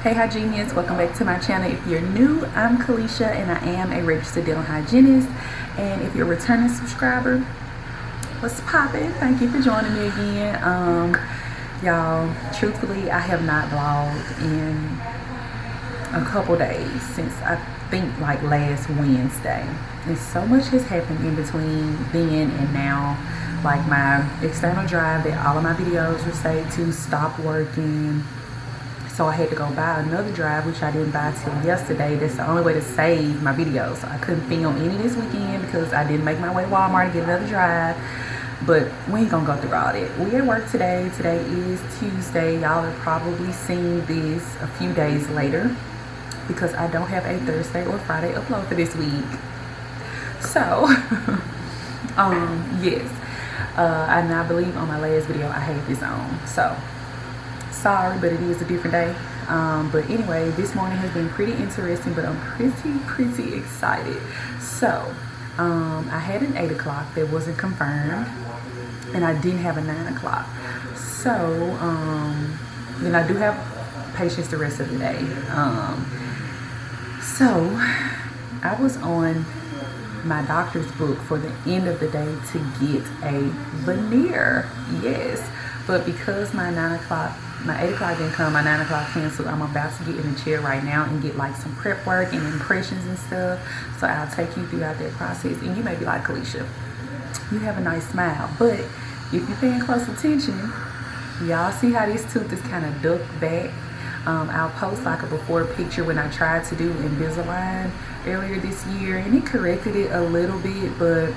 Hey Hygienist, welcome back to my channel. If you're new, I'm Kalesha and I am a registered dental hygienist. And if you're a returning subscriber, what's poppin'? Thank you for joining me again. Y'all, truthfully, I have not vlogged in a couple days since I think like last Wednesday. And so much has happened in between then and now. Like my external drive that all of my videos were saved to stopped working. So I had to go buy another drive, which I didn't buy till yesterday. That's the only way to save my videos. So I couldn't film any this weekend because I didn't make my way to Walmart to get another drive. But we ain't gonna go through all that. We at work today. Today is Tuesday. Y'all have probably seen this a few days later because I don't have a Thursday or Friday upload for this week. So, yes. And I believe on my last video I had this on. So, sorry, but it is a different day. But anyway, this morning has been pretty interesting, but I'm pretty excited. So I had an 8 o'clock that wasn't confirmed, and I didn't have a 9 o'clock. So then I do have patients the rest of the day. So I was on my doctor's book for the end of the day to get a veneer. Yes, but because my 8 o'clock didn't come, my 9 o'clock canceled, I'm about to get in the chair right now and get like some prep work and impressions and stuff. So I'll take you throughout that process. And you may be like, Kalesha, you have a nice smile, but if you're paying close attention, y'all see how this tooth is kind of ducked back. I'll post like a before picture when I tried to do Invisalign earlier this year, and it corrected it a little bit, but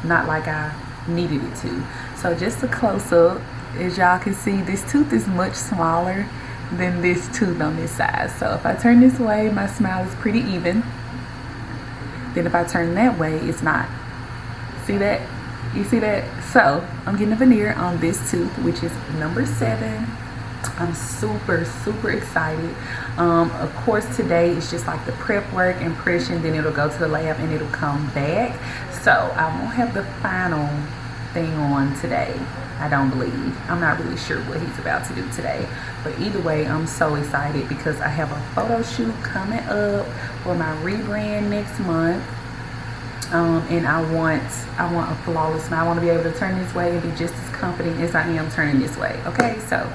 not like I needed it to. So just a close up, as y'all can see, this tooth is much smaller than this tooth on this side. So if I turn this way, my smile is pretty even. Then if I turn that way, it's not. See that? You see that? So I'm getting a veneer on this tooth, which is number 7. I'm super excited. Of course, today is just like the prep work, impression, then it'll go to the lab and it'll come back. So I won't have the final thing on today, I don't believe. I'm not really sure what he's about to do today, but either way, I'm so excited because I have a photo shoot coming up for my rebrand next month. And I want a flawless smile. I want to be able to turn this way and be just as confident as I am turning this way. Okay, so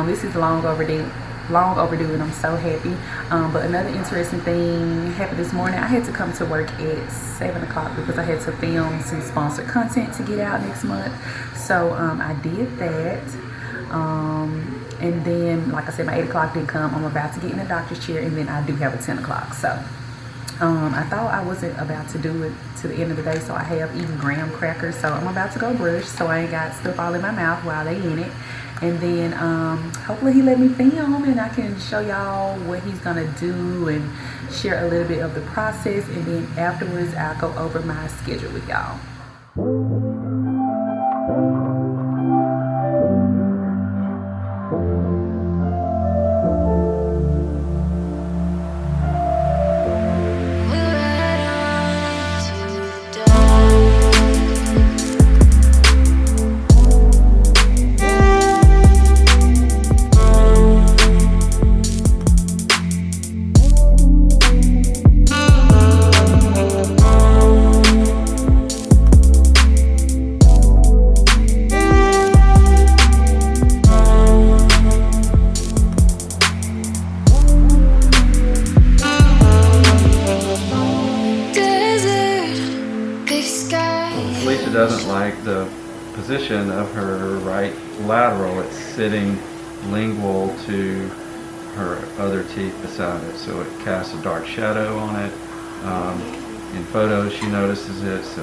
this is long overdue, and I'm so happy. But another interesting thing happened this morning. I had to come to work at 7 o'clock because I had to film some sponsored content to get out next month. So I did that. And then, like I said, my 8 o'clock didn't come. I'm about to get in the doctor's chair, and then I do have a 10 o'clock. So I thought I wasn't about to do it to the end of the day, so I have eaten graham crackers. So I'm about to go brush, so I ain't got stuff all in my mouth while they in it. And then hopefully he let me film and I can show y'all what he's gonna do and share a little bit of the process. And then afterwards, I'll go over my schedule with y'all. Doesn't like the position of her right lateral. It's sitting lingual to her other teeth beside it, so it casts a dark shadow on it. In photos she notices it, so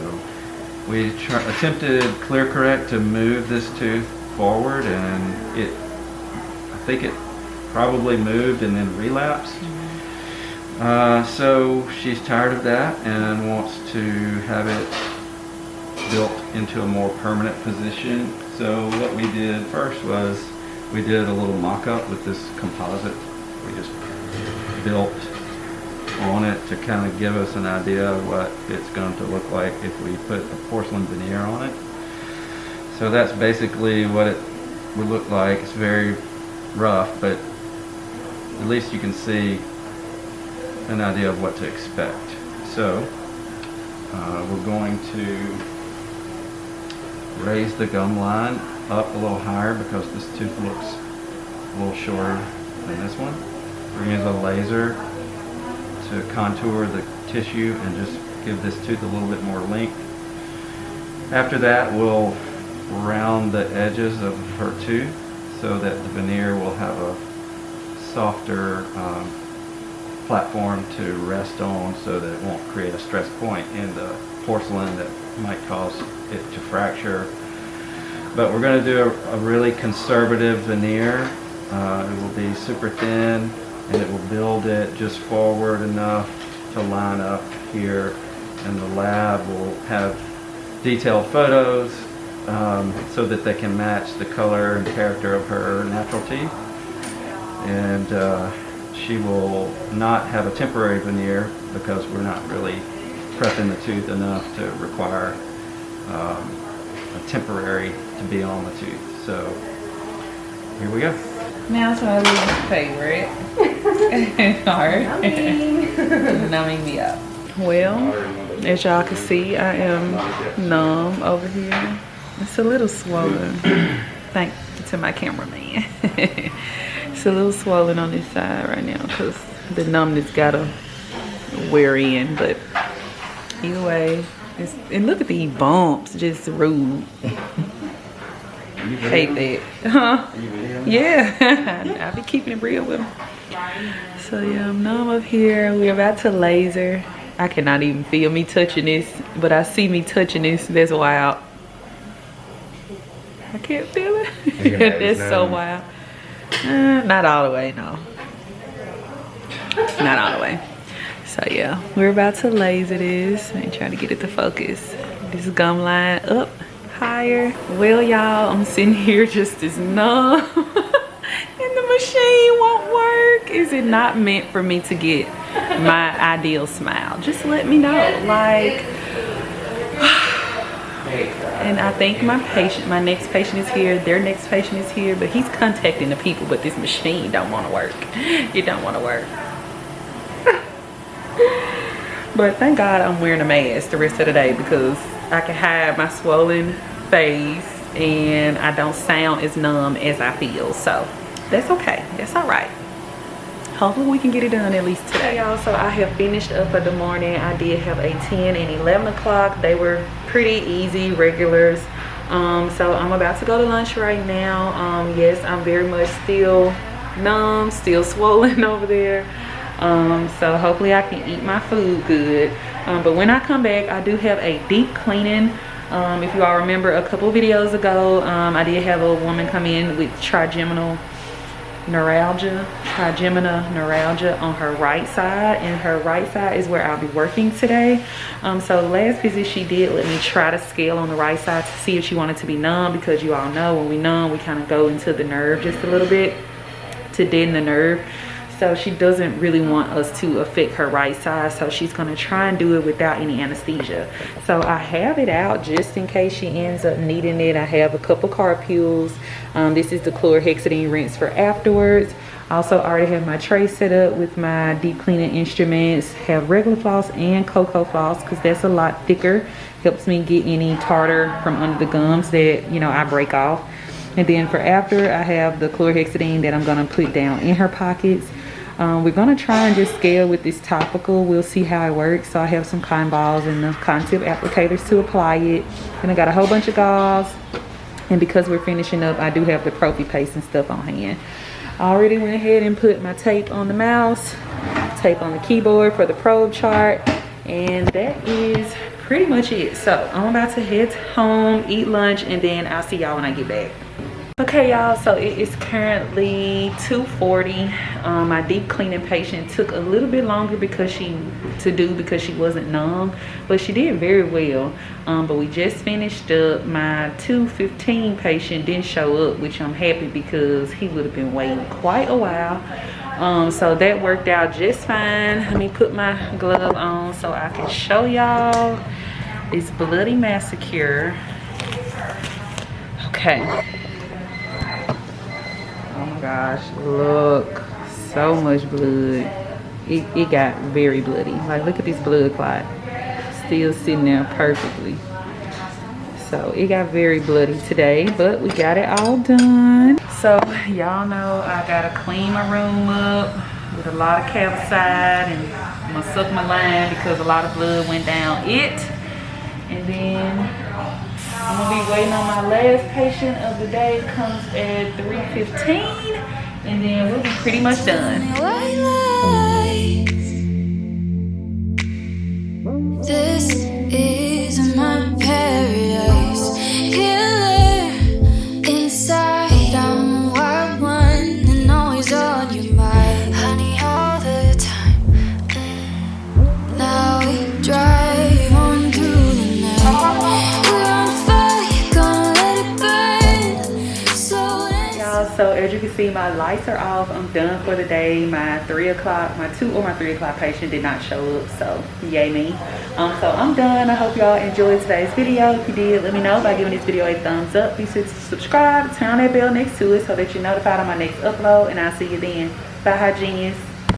we attempted clear correct to move this tooth forward, and I think it probably moved and then relapsed. So she's tired of that and wants to have it built into a more permanent position. So what we did first was we did a little mock-up with this composite. We just built on it to kind of give us an idea of what it's going to look like if we put a porcelain veneer on it. So that's basically what it would look like. It's very rough, but at least you can see an idea of what to expect. So we're going to raise the gum line up a little higher because this tooth looks a little shorter than this one. We're going to use a laser to contour the tissue and just give this tooth a little bit more length. After that, we'll round the edges of her tooth so that the veneer will have a softer platform to rest on so that it won't create a stress point in the porcelain that might cause it to fracture. But we're going to do a really conservative veneer. It will be super thin and it will build it just forward enough to line up here, and the lab will have detailed photos so that they can match the color and character of her natural teeth. And she will not have a temporary veneer because we're not really prepping the tooth enough to require a temporary to be on the tooth. So here we go. Now it's my least favorite part. Numbing me up. Well, as y'all can see, I am numb over here. It's a little swollen. Thank you to my cameraman. It's a little swollen on this side right now because the numbness gotta wear in. But either way, and look at these bumps, just rude. Hate that. Huh? Yeah. I'll be keeping it real with them. So yeah, I'm numb up here. We're about to laser. I cannot even feel me touching this, but I see me touching this. That's wild. I can't feel it. That's so wild. Not all the way, no. Not all the way. So yeah, we're about to laser this and try to get it to focus. This gum line up higher. Well, y'all, I'm sitting here just as numb and the machine won't work. Is it not meant for me to get my ideal smile? Just let me know. Like, and I think my next patient is here, their next patient is here, but he's contacting the people, but this machine don't want to work. It don't want to work. But thank God I'm wearing a mask the rest of the day because I can hide my swollen face and I don't sound as numb as I feel. So that's okay. That's all right. Hopefully we can get it done at least today. Y'all, so I have finished up for the morning. I did have a 10 and 11 o'clock. They were pretty easy regulars. So I'm about to go to lunch right now. Yes, I'm very much still numb, still swollen over there. So hopefully I can eat my food good. But when I come back, I do have a deep cleaning. If you all remember a couple videos ago, I did have a woman come in with trigeminal neuralgia on her right side, and her right side is where I'll be working today. So last visit she did let me try to scale on the right side to see if she wanted to be numb, because you all know when we numb we kind of go into the nerve just a little bit to deaden the nerve. So she doesn't really want us to affect her right side, so she's gonna try and do it without any anesthesia. So I have it out just in case she ends up needing it. I have a couple carpules. This is the chlorhexidine rinse for afterwards. Also already have my tray set up with my deep cleaning instruments. Have regular floss and cocoa floss because that's a lot thicker. Helps me get any tartar from under the gums that, you know, I break off. And then for after, I have the chlorhexidine that I'm gonna put down in her pockets. We're gonna try and just scale with this topical. We'll see how it works. So I have some cotton balls and the cotton tip applicators to apply it. And I got a whole bunch of gauze. And because we're finishing up, I do have the prophy paste and stuff on hand. I already went ahead and put my tape on the mouse, tape on the keyboard for the probe chart. And that is pretty much it. So I'm about to head home, eat lunch, and then I'll see y'all when I get back. Okay, y'all, so it is currently 2:40. My deep cleaning patient took a little bit longer because she wasn't numb, but she did very well. But we just finished up. My 2:15 patient didn't show up, which I'm happy because he would have been waiting quite a while. So that worked out just fine. Let me put my glove on so I can show y'all this bloody massacre. Okay. Oh my gosh, look, so much blood. It got very bloody. Like, look at this blood clot. Still sitting there perfectly. So it got very bloody today, but we got it all done. So y'all know I gotta clean my room up with a lot of calcite, and I'm gonna suck my line because a lot of blood went down it. And then I'm gonna be waiting on my last patient of the day. Comes at 3:15, and then we'll be pretty much done. This is my paradise. Killer inside, I'm a wild one and always on your mind. Honey, all the time. Now we drive on through the night. We're on fire, gonna let it burn. So as you can see, my lights are off. I'm done for the day. My 2 or my 3 o'clock patient did not show up, so yay me. So I'm done. I hope y'all enjoyed today's video. If you did, let me know by giving this video a thumbs up. Be sure to subscribe, turn on that bell next to it so that you're notified on my next upload, and I'll see you then. Bye, Hygienist.